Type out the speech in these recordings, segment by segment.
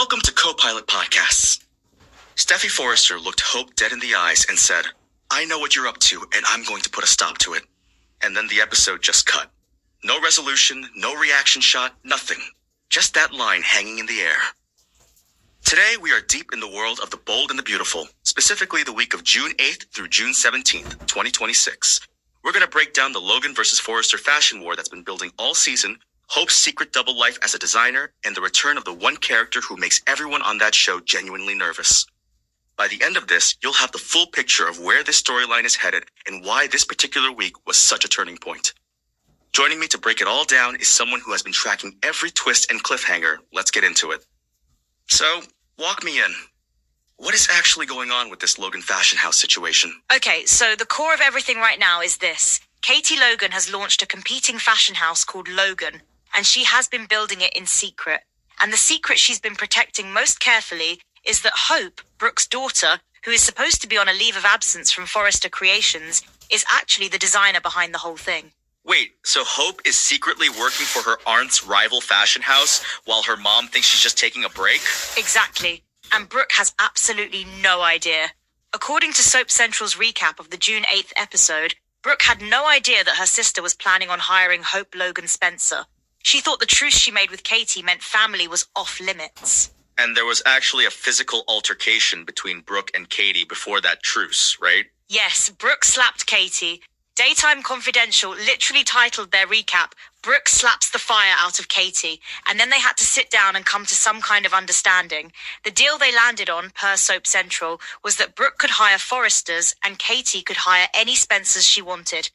Welcome to Co-Pilot Podcasts. Steffi Forrester looked Hope dead in the eyes and said, "I know what you're up to, and I'm going to put a stop to it." And then the episode just cut. No resolution, no reaction shot, nothing. Just that line hanging in the air. Today, we are deep in the world of the bold and the beautiful, specifically the week of June 8th through June 17th, 2026. We're going to break down the Logan versus Forrester fashion war that's been building all season, Hope's secret double life as a designer, and the return of the one character who makes everyone on that show genuinely nervous. By the end of this, you'll have the full picture of where this storyline is headed and why this particular week was such a turning point. Joining me to break it all down is someone who has been tracking every twist and cliffhanger. Let's get into it. So, walk me in. What is actually going on with this Logan Fashion House situation? Okay, so the core of everything right now is this. Katie Logan has launched a competing fashion house called Logan, and she has been building it in secret. And the secret she's been protecting most carefully is that Hope, Brooke's daughter, who is supposed to be on a leave of absence from Forrester Creations, is actually the designer behind the whole thing. Wait, so Hope is secretly working for her aunt's rival fashion house while her mom thinks she's just taking a break? Exactly. And Brooke has absolutely no idea. According to Soap Central's recap of the June 8th episode, Brooke had no idea that her sister was planning on hiring Hope Logan Spencer. She thought the truce she made with Katie meant family was off limits. And there was actually a physical altercation between Brooke and Katie before that truce, right? Yes, Brooke slapped Katie. Daytime Confidential literally titled their recap, "Brooke slaps the fire out of Katie," and then they had to sit down and come to some kind of understanding. The deal they landed on, per Soap Central, was that Brooke could hire Forresters and Katie could hire any Spencers she wanted.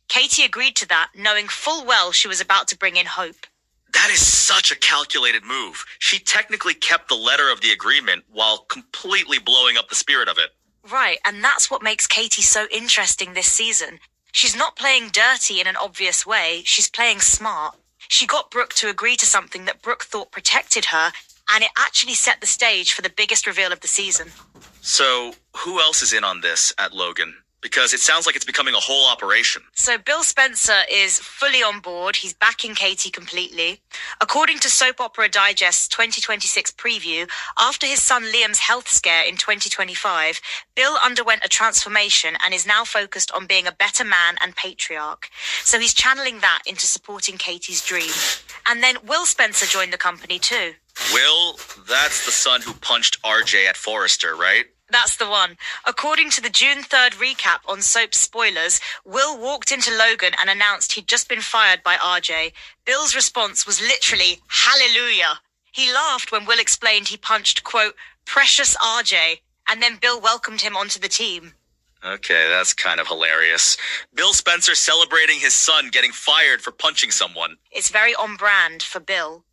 Katie agreed to that, knowing full well she was about to bring in Hope. That is such a calculated move. She technically kept the letter of the agreement while completely blowing up the spirit of it. Right, and that's what makes Katie so interesting this season. She's not playing dirty in an obvious way, she's playing smart. She got Brooke to agree to something that Brooke thought protected her, and it actually set the stage for the biggest reveal of the season. So, who else is in on this at Logan? Because it sounds like it's becoming a whole operation. So Bill Spencer is fully on board. He's backing Katie completely. According to Soap Opera Digest's 2026 preview, after his son Liam's health scare in 2025, Bill underwent a transformation and is now focused on being a better man and patriarch. So he's channeling that into supporting Katie's dream. And then Will Spencer joined the company too. Will, that's the son who punched RJ at Forrester, right? That's the one. According to the June 3rd recap on Soap Spoilers, Will walked into Logan and announced he'd just been fired by RJ. Bill's response was literally, "Hallelujah." He laughed when Will explained he punched, quote, "precious RJ," and then Bill welcomed him onto the team. Okay, that's kind of hilarious. Bill Spencer celebrating his son getting fired for punching someone. It's very on brand for Bill.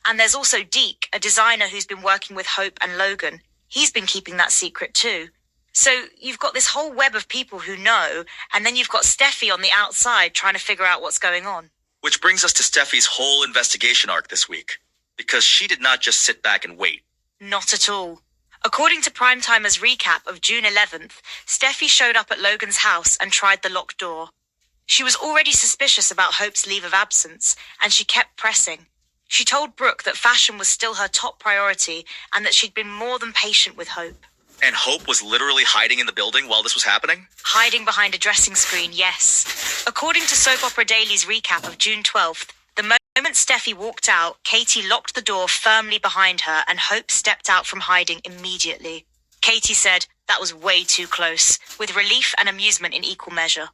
And there's also Deke, a designer who's been working with Hope and Logan. He's been keeping that secret too. So you've got this whole web of people who know, and then you've got Steffi on the outside trying to figure out what's going on. Which brings us to Steffi's whole investigation arc this week. Because she did not just sit back and wait. Not at all. According to Primetimer's recap of June 11th, Steffi showed up at Logan's house and tried the locked door. She was already suspicious about Hope's leave of absence, and she kept pressing. She told Brooke that fashion was still her top priority and that she'd been more than patient with Hope. And Hope was literally hiding in the building while this was happening? Hiding behind a dressing screen, yes. According to Soap Opera Daily's recap of June 12th, the moment Steffi walked out, Katie locked the door firmly behind her and Hope stepped out from hiding immediately. Katie said that was way too close, with relief and amusement in equal measure.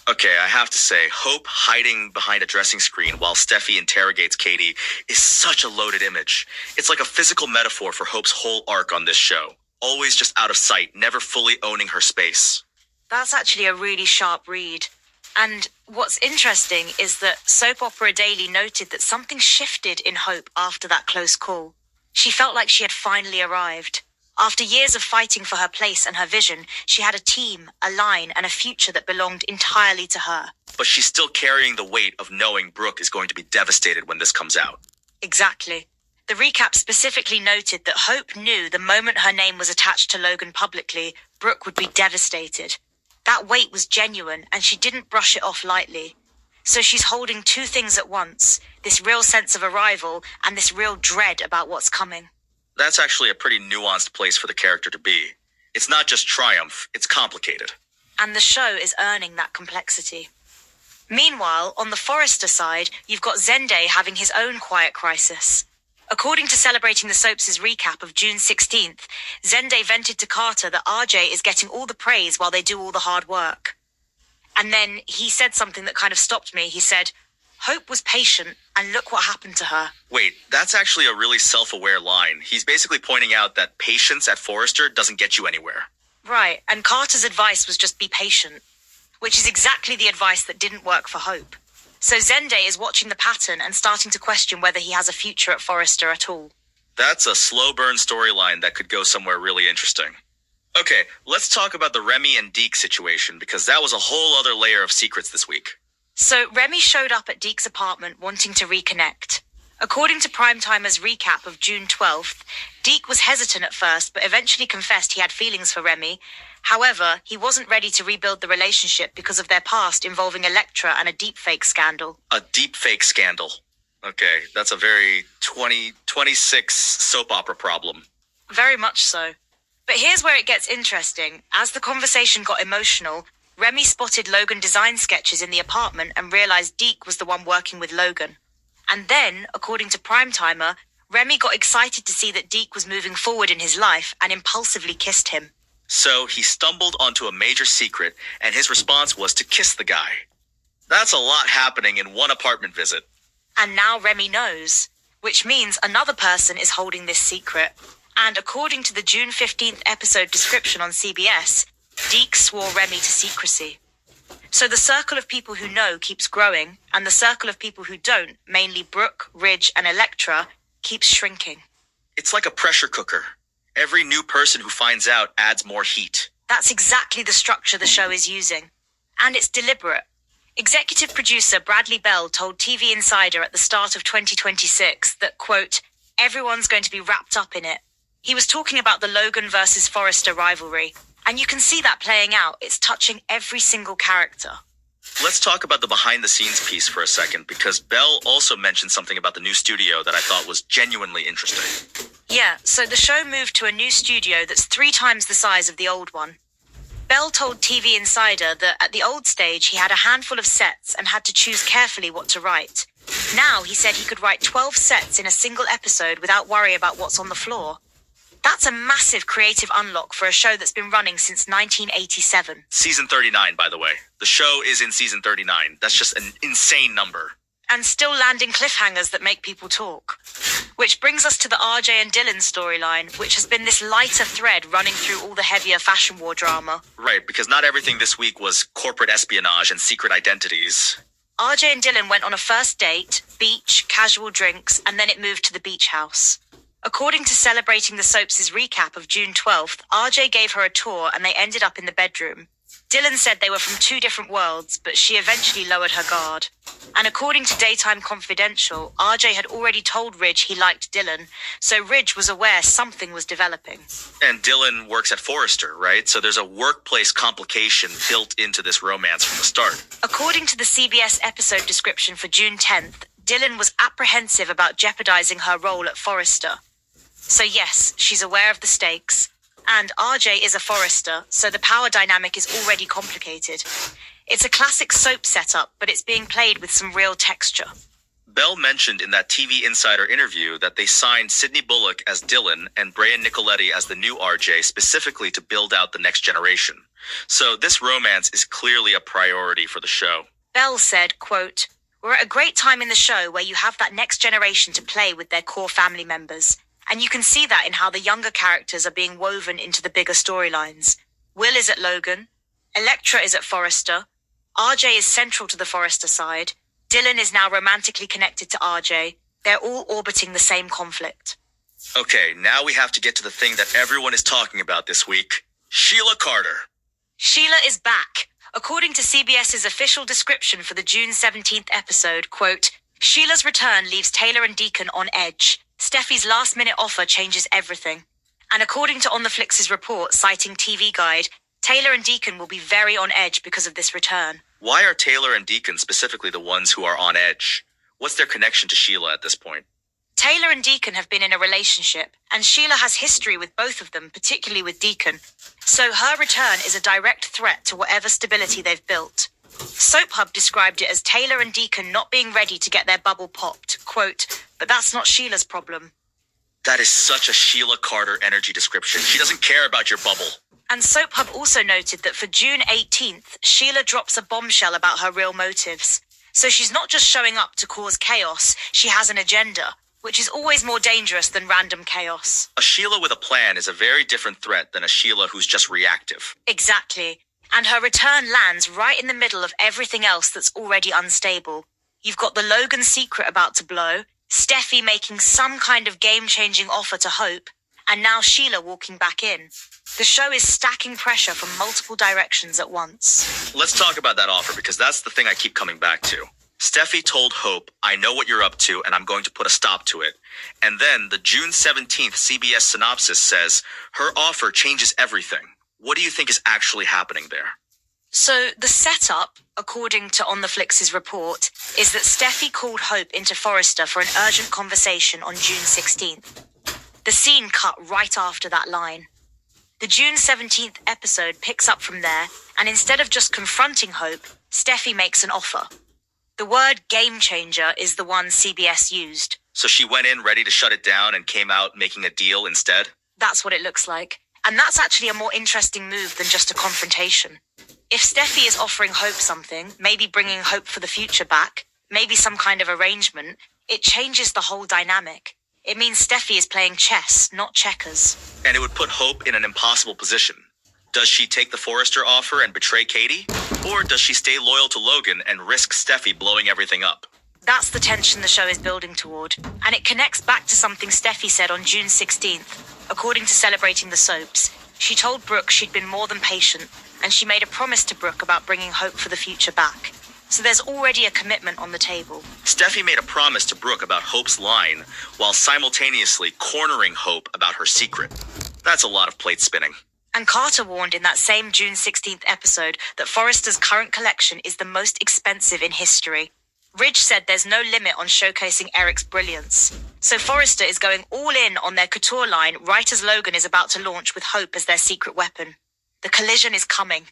Okay, I have to say, Hope hiding behind a dressing screen while Steffi interrogates Katie is such a loaded image. It's like a physical metaphor for Hope's whole arc on this show. Always just out of sight, never fully owning her space. That's actually a really sharp read. And what's interesting is that Soap Opera Daily noted that something shifted in Hope after that close call. She felt like she had finally arrived. After years of fighting for her place and her vision, she had a team, a line, and a future that belonged entirely to her. But she's still carrying the weight of knowing Brooke is going to be devastated when this comes out. Exactly. The recap specifically noted that Hope knew the moment her name was attached to Logan publicly, Brooke would be devastated. That weight was genuine, and she didn't brush it off lightly. So she's holding two things at once, this real sense of arrival and this real dread about what's coming. That's actually a pretty nuanced place for the character to be. It's not just triumph, it's complicated. And the show is earning that complexity. Meanwhile, on the Forrester side, you've got Zende having his own quiet crisis. According to Celebrating the Soaps' recap of June 16th, Zende vented to Carter that RJ is getting all the praise while they do all the hard work. And then he said something that kind of stopped me. He said, "Hope was patient, and look what happened to her." Wait, that's actually a really self-aware line. He's basically pointing out that patience at Forrester doesn't get you anywhere. Right, and Carter's advice was just be patient, which is exactly the advice that didn't work for Hope. So Zende is watching the pattern and starting to question whether he has a future at Forrester at all. That's a slow burn storyline that could go somewhere really interesting. Okay, let's talk about the Remy and Deke situation, because that was a whole other layer of secrets this week. So Remy showed up at Deke's apartment wanting to reconnect. According to Primetimer's recap of June 12th, Deke was hesitant at first, but eventually confessed he had feelings for Remy. However, he wasn't ready to rebuild the relationship because of their past involving Elektra and a deepfake scandal. A deepfake scandal. Okay, that's a very 2026 soap opera problem. Very much so. But here's where it gets interesting. As the conversation got emotional, Remy spotted Logan design sketches in the apartment and realized Deke was the one working with Logan. And then, according to Primetimer, Remy got excited to see that Deke was moving forward in his life and impulsively kissed him. So he stumbled onto a major secret, and his response was to kiss the guy. That's a lot happening in one apartment visit. And now Remy knows, which means another person is holding this secret. And according to the June 15th episode description on CBS, Deke swore Remy to secrecy. So the circle of people who know keeps growing, and the circle of people who don't, mainly Brooke, Ridge, and Elektra, keeps shrinking. It's like a pressure cooker. Every new person who finds out adds more heat. That's exactly the structure the show is using. And it's deliberate. Executive producer Bradley Bell told TV Insider at the start of 2026 that, quote, "Everyone's going to be wrapped up in it." He was talking about the Logan versus Forrester rivalry. And you can see that playing out. It's touching every single character. Let's talk about the behind-the-scenes piece for a second, because Bell also mentioned something about the new studio that I thought was genuinely interesting. Yeah, so the show moved to a new studio that's 3 times the size of the old one. Bell told TV Insider that at the old stage he had a handful of sets and had to choose carefully what to write. Now he said he could write 12 sets in a single episode without worry about what's on the floor. That's a massive creative unlock for a show that's been running since 1987. Season 39, by the way. The show is in season 39. That's just an insane number. And still landing cliffhangers that make people talk. Which brings us to the RJ and Dylan storyline, which has been this lighter thread running through all the heavier fashion war drama. Right, because not everything this week was corporate espionage and secret identities. RJ and Dylan went on a first date, beach, casual drinks, and then it moved to the beach house. According to Celebrating the Soaps' recap of June 12th, RJ gave her a tour and they ended up in the bedroom. Dylan said they were from 2 different worlds, but she eventually lowered her guard. And according to Daytime Confidential, RJ had already told Ridge he liked Dylan, so Ridge was aware something was developing. And Dylan works at Forrester, right? So there's a workplace complication built into this romance from the start. According to the CBS episode description for June 10th, Dylan was apprehensive about jeopardizing her role at Forrester. So yes, she's aware of the stakes. And RJ is a Forrester, so the power dynamic is already complicated. It's a classic soap setup, but it's being played with some real texture. Bell mentioned in that TV Insider interview that they signed Sydney Bullock as Dylan and Brian Nicoletti as the new RJ specifically to build out the next generation. So this romance is clearly a priority for the show. Bell said, quote, "We're at a great time in the show where you have that next generation to play with their core family members. And you can see that in how the younger characters are being woven into the bigger storylines. Will is at Logan. Elektra is at Forrester. RJ is central to the Forrester side. Dylan is now romantically connected to RJ. They're all orbiting the same conflict." Okay, now we have to get to the thing that everyone is talking about this week. Sheila Carter. Sheila is back. According to CBS's official description for the June 17th episode, quote, "Sheila's return leaves Taylor and Deacon on edge. Steffi's last-minute offer changes everything." And according to On the Flix' report citing TV Guide, Taylor and Deacon will be very on edge because of this return. Why are Taylor and Deacon specifically the ones who are on edge? What's their connection to Sheila at this point? Taylor and Deacon have been in a relationship, and Sheila has history with both of them, particularly with Deacon. So her return is a direct threat to whatever stability they've built. Soap Hub described it as Taylor and Deacon not being ready to get their bubble popped. Quote, "But that's not Sheila's problem." That is such a Sheila Carter energy description. She doesn't care about your bubble. And Soap Hub also noted that for June 18th, Sheila drops a bombshell about her real motives. So she's not just showing up to cause chaos, she has an agenda, which is always more dangerous than random chaos. A Sheila with a plan is a very different threat than a Sheila who's just reactive. Exactly. And her return lands right in the middle of everything else that's already unstable. You've got the Logan secret about to blow, Steffi making some kind of game-changing offer to Hope, and now Sheila walking back in. The show is stacking pressure from multiple directions at once. Let's talk about that offer, because that's the thing I keep coming back to. Steffi told Hope, "I know what you're up to, and I'm going to put a stop to it." And then the June 17th CBS synopsis says, her offer changes everything. What do you think is actually happening there? So the setup, according to On the Flix's report, is that Steffi called Hope into Forrester for an urgent conversation on June 16th. The scene cut right after that line. The June 17th episode picks up from there, and instead of just confronting Hope, Steffi makes an offer. The word game changer is the one CBS used. So she went in ready to shut it down and came out making a deal instead? That's what it looks like. And that's actually a more interesting move than just a confrontation. If Steffi is offering Hope something, maybe bringing hope for the future back, maybe some kind of arrangement, it changes the whole dynamic. It means Steffi is playing chess, not checkers. And it would put Hope in an impossible position. Does she take the Forrester offer and betray Katie? Or does she stay loyal to Logan and risk Steffi blowing everything up? That's the tension the show is building toward. And it connects back to something Steffi said on June 16th. According to Celebrating the Soaps, she told Brooke she'd been more than patient, and she made a promise to Brooke about bringing hope for the future back. So there's already a commitment on the table. Steffi made a promise to Brooke about Hope's line, while simultaneously cornering Hope about her secret. That's a lot of plate spinning. And Carter warned in that same June 16th episode that Forrester's current collection is the most expensive in history. Ridge said there's no limit on showcasing Eric's brilliance. So Forrester is going all in on their couture line right as Logan is about to launch with Hope as their secret weapon. The collision is coming.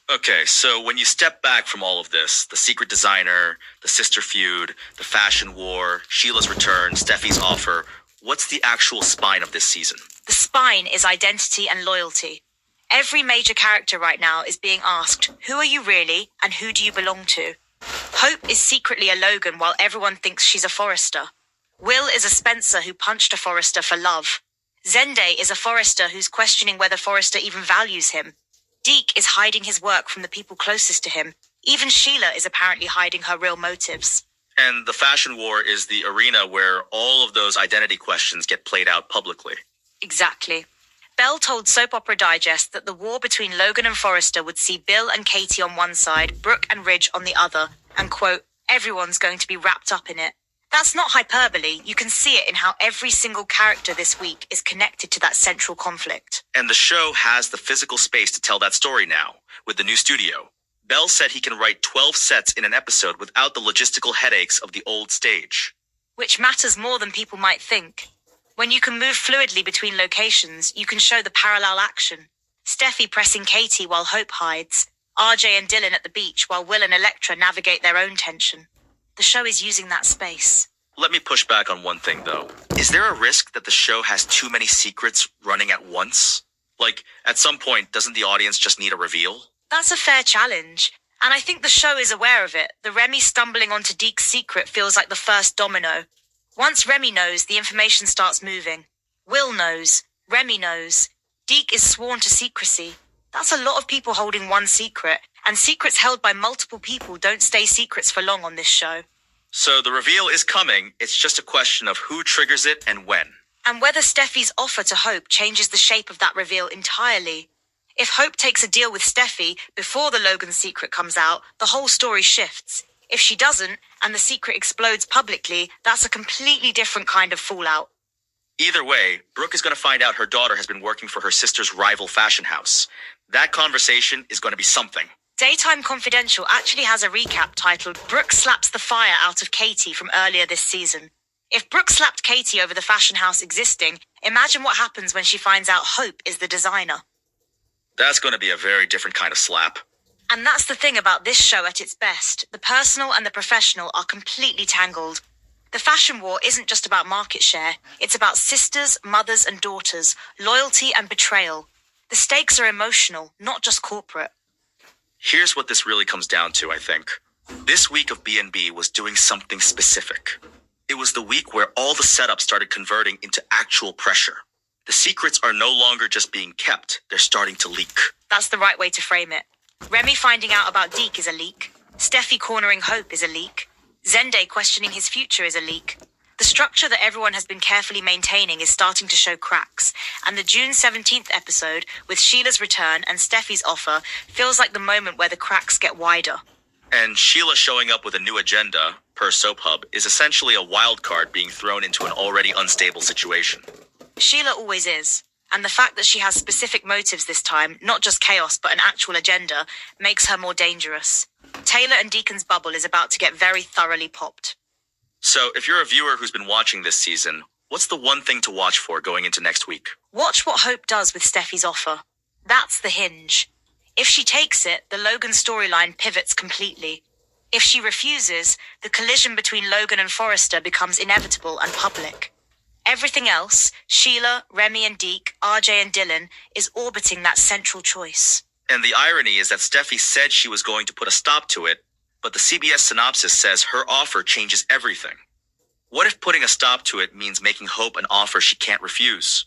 Okay, so when you step back from all of this, the secret designer, the sister feud, the fashion war, Sheila's return, Steffi's offer, what's the actual spine of this season? The spine is identity and loyalty. Every major character right now is being asked, who are you really and who do you belong to? Hope is secretly a Logan while everyone thinks she's a Forrester. Will is a Spencer who punched a Forrester for love. Zende is a Forrester who's questioning whether Forrester even values him. Deke is hiding his work from the people closest to him. Even Sheila is apparently hiding her real motives. And the fashion war is the arena where all of those identity questions get played out publicly. Exactly. Belle told Soap Opera Digest that the war between Logan and Forrester would see Bill and Katie on one side, Brooke and Ridge on the other, and quote, everyone's going to be wrapped up in it. That's not hyperbole. You can see it in how every single character this week is connected to that central conflict. And the show has the physical space to tell that story now, with the new studio. Bell said he can write 12 sets in an episode without the logistical headaches of the old stage. Which matters more than people might think. When you can move fluidly between locations, you can show the parallel action. Steffi pressing Katie while Hope hides. RJ and Dylan at the beach while Will and Elektra navigate their own tension. The show is using that space. Let me push back on one thing, though. Is there a risk that the show has too many secrets running at once? Like, at some point, doesn't the audience just need a reveal? That's a fair challenge. And I think the show is aware of it. The Remy stumbling onto Deke's secret feels like the first domino. Once Remy knows, the information starts moving. Will knows. Remy knows. Deke is sworn to secrecy. That's a lot of people holding one secret, and secrets held by multiple people don't stay secrets for long on this show. So the reveal is coming, it's just a question of who triggers it and when. And whether Steffi's offer to Hope changes the shape of that reveal entirely. If Hope takes a deal with Steffi before the Logan secret comes out, the whole story shifts. If she doesn't, and the secret explodes publicly, that's a completely different kind of fallout. Either way, Brooke is going to find out her daughter has been working for her sister's rival fashion house. That conversation is going to be something. Daytime Confidential actually has a recap titled Brooke Slaps the Fire Out of Katie from earlier this season. If Brooke slapped Katie over the fashion house existing, imagine what happens when she finds out Hope is the designer. That's going to be a very different kind of slap. And that's the thing about this show at its best. The personal and the professional are completely tangled. The fashion war isn't just about market share. It's about sisters, mothers and daughters, loyalty and betrayal. The stakes are emotional, not just corporate. Here's what this really comes down to, I think. This week of B&B was doing something specific. It was the week where all the setups started converting into actual pressure. The secrets are no longer just being kept, they're starting to leak. That's the right way to frame it. Remy finding out about Deke is a leak. Steffi cornering Hope is a leak. Zende questioning his future is a leak. The structure that everyone has been carefully maintaining is starting to show cracks, and the June 17th episode, with Sheila's return and Steffi's offer, feels like the moment where the cracks get wider. And Sheila showing up with a new agenda, per Soap Hub, is essentially a wild card being thrown into an already unstable situation. Sheila always is. And the fact that she has specific motives this time, not just chaos but an actual agenda, makes her more dangerous. Taylor and Deacon's bubble is about to get very thoroughly popped. So, if you're a viewer who's been watching this season, what's the one thing to watch for going into next week? Watch what Hope does with Steffi's offer. That's the hinge. If she takes it, the Logan storyline pivots completely. If she refuses, the collision between Logan and Forrester becomes inevitable and public. Everything else, Sheila, Remy and Deke, RJ and Dylan, is orbiting that central choice. And the irony is that Steffi said she was going to put a stop to it, but the CBS synopsis says her offer changes everything. What if putting a stop to it means making Hope an offer she can't refuse?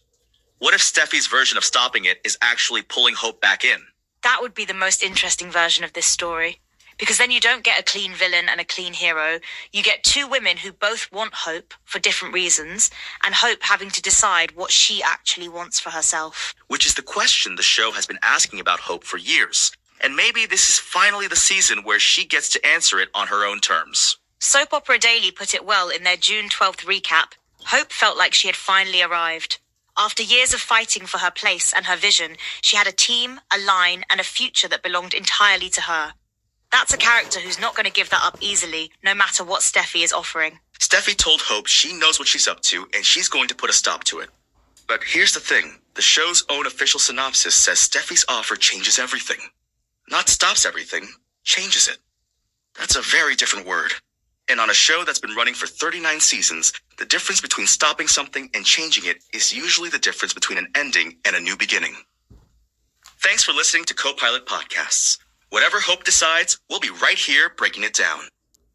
What if Steffi's version of stopping it is actually pulling Hope back in? That would be the most interesting version of this story. Because then you don't get a clean villain and a clean hero. You get two women who both want Hope for different reasons, and Hope having to decide what she actually wants for herself. Which is the question the show has been asking about Hope for years. And maybe this is finally the season where she gets to answer it on her own terms. Soap Opera Daily put it well in their June 12th recap. Hope felt like she had finally arrived. After years of fighting for her place and her vision, she had a team, a line, and a future that belonged entirely to her. That's a character who's not going to give that up easily, no matter what Steffi is offering. Steffi told Hope she knows what she's up to, and she's going to put a stop to it. But here's the thing. The show's own official synopsis says Steffi's offer changes everything. Not stops everything, changes it. That's a very different word. And on a show that's been running for 39 seasons, the difference between stopping something and changing it is usually the difference between an ending and a new beginning. Thanks for listening to Co-Pilot Podcasts. Whatever Hope decides, we'll be right here breaking it down.